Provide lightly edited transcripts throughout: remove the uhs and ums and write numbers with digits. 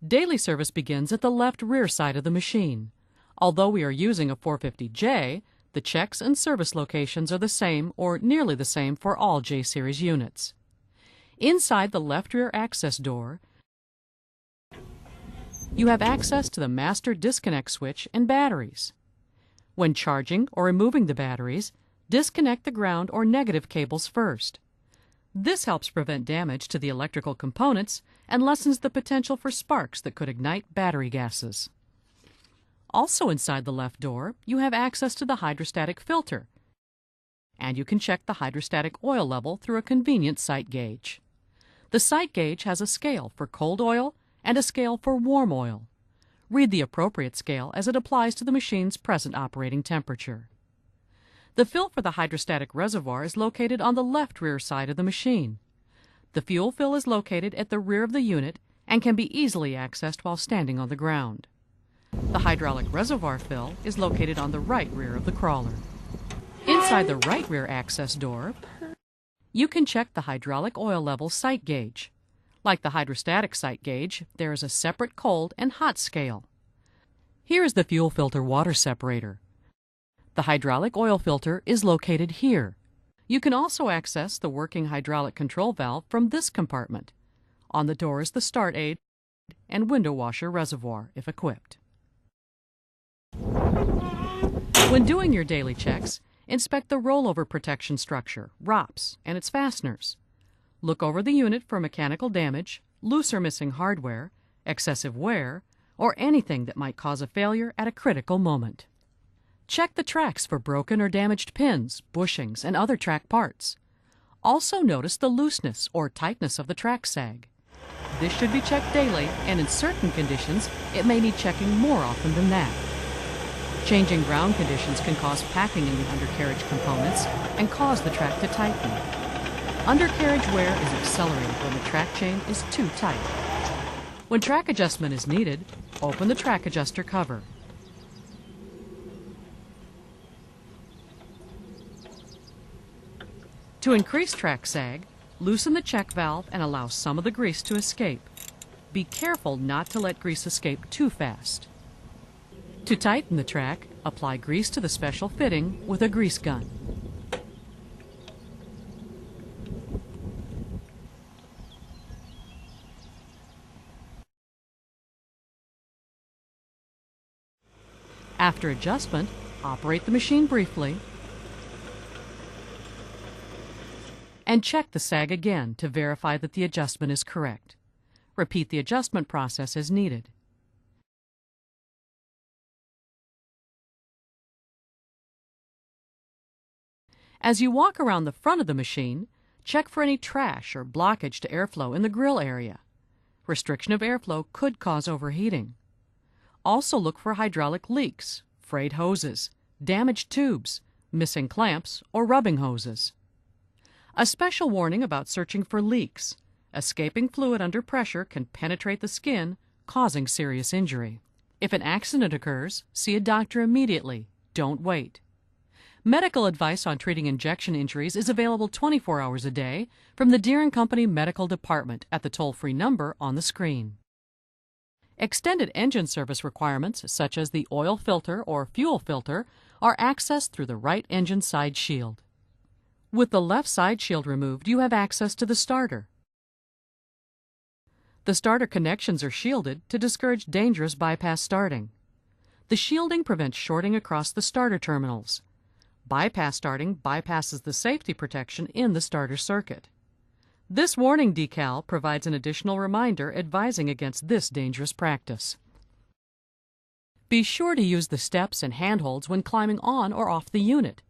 Daily service begins at the left rear side of the machine. Although we are using a 450J, the checks and service locations are the same or nearly the same for all J-Series units. Inside the left rear access door, you have access to the master disconnect switch and batteries. When charging or removing the batteries, disconnect the ground or negative cables first. This helps prevent damage to the electrical components and lessens the potential for sparks that could ignite battery gases. Also inside the left door, you have access to the hydrostatic filter, and you can check the hydrostatic oil level through a convenient sight gauge. The sight gauge has a scale for cold oil and a scale for warm oil. Read the appropriate scale as it applies to the machine's present operating temperature. The fill for the hydrostatic reservoir is located on the left rear side of the machine. The fuel fill is located at the rear of the unit and can be easily accessed while standing on the ground. The hydraulic reservoir fill is located on the right rear of the crawler. Inside the right rear access door, you can check the hydraulic oil level sight gauge. Like the hydrostatic sight gauge, there is a separate cold and hot scale. Here is the fuel filter water separator. The hydraulic oil filter is located here. You can also access the working hydraulic control valve from this compartment. On the door is the start aid and window washer reservoir, if equipped. When doing your daily checks, inspect the rollover protection structure, ROPS, and its fasteners. Look over the unit for mechanical damage, loose or missing hardware, excessive wear, or anything that might cause a failure at a critical moment. Check the tracks for broken or damaged pins, bushings, and other track parts. Also notice the looseness or tightness of the track sag. This should be checked daily, and in certain conditions, it may need checking more often than that. Changing ground conditions can cause packing in the undercarriage components and cause the track to tighten. Undercarriage wear is accelerated when the track chain is too tight. When track adjustment is needed, open the track adjuster cover. To increase track sag, loosen the check valve and allow some of the grease to escape. Be careful not to let grease escape too fast. To tighten the track, apply grease to the special fitting with a grease gun. After adjustment, operate the machine briefly and check the sag again to verify that the adjustment is correct. Repeat the adjustment process as needed. As you walk around the front of the machine, check for any trash or blockage to airflow in the grill area. Restriction of airflow could cause overheating. Also look for hydraulic leaks, frayed hoses, damaged tubes, missing clamps, or rubbing hoses. A special warning about searching for leaks. Escaping fluid under pressure can penetrate the skin, causing serious injury. If an accident occurs, see a doctor immediately. Don't wait. Medical advice on treating injection injuries is available 24 hours a day from the Deere & Company Medical Department at the toll-free number on the screen. Extended engine service requirements, such as the oil filter or fuel filter, are accessed through the right engine side shield. With the left side shield removed, you have access to the starter. The starter connections are shielded to discourage dangerous bypass starting. The shielding prevents shorting across the starter terminals. Bypass starting bypasses the safety protection in the starter circuit. This warning decal provides an additional reminder advising against this dangerous practice. Be sure to use the steps and handholds when climbing on or off the unit.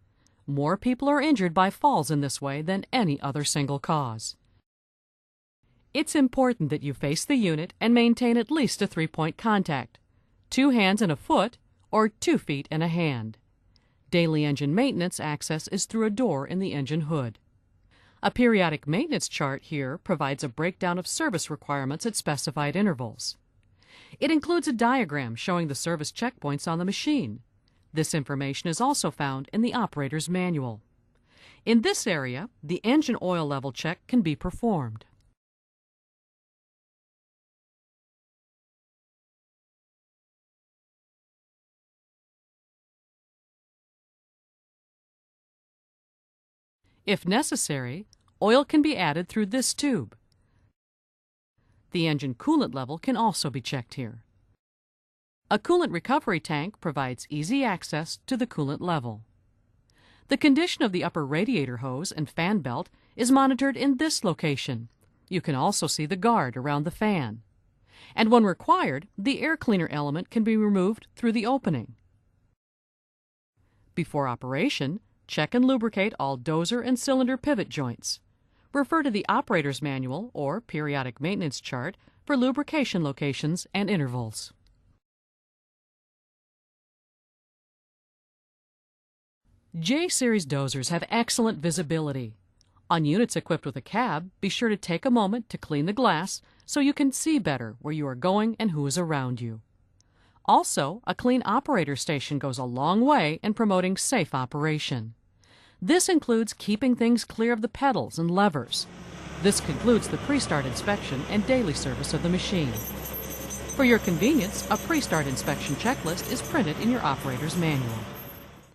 More people are injured by falls in this way than any other single cause. It's important that you face the unit and maintain at least a 3-point contact, 2 hands and a foot, or 2 feet and a hand. Daily engine maintenance access is through a door in the engine hood. A periodic maintenance chart here provides a breakdown of service requirements at specified intervals. It includes a diagram showing the service checkpoints on the machine. This information is also found in the operator's manual. In this area, the engine oil level check can be performed. If necessary, oil can be added through this tube. The engine coolant level can also be checked here. A coolant recovery tank provides easy access to the coolant level. The condition of the upper radiator hose and fan belt is monitored in this location. You can also see the guard around the fan. And when required, the air cleaner element can be removed through the opening. Before operation, check and lubricate all dozer and cylinder pivot joints. Refer to the operator's manual or periodic maintenance chart for lubrication locations and intervals. J-Series dozers have excellent visibility. On units equipped with a cab, be sure to take a moment to clean the glass so you can see better where you are going and who is around you. Also, a clean operator station goes a long way in promoting safe operation. This includes keeping things clear of the pedals and levers. This concludes the pre-start inspection and daily service of the machine. For your convenience, a pre-start inspection checklist is printed in your operator's manual.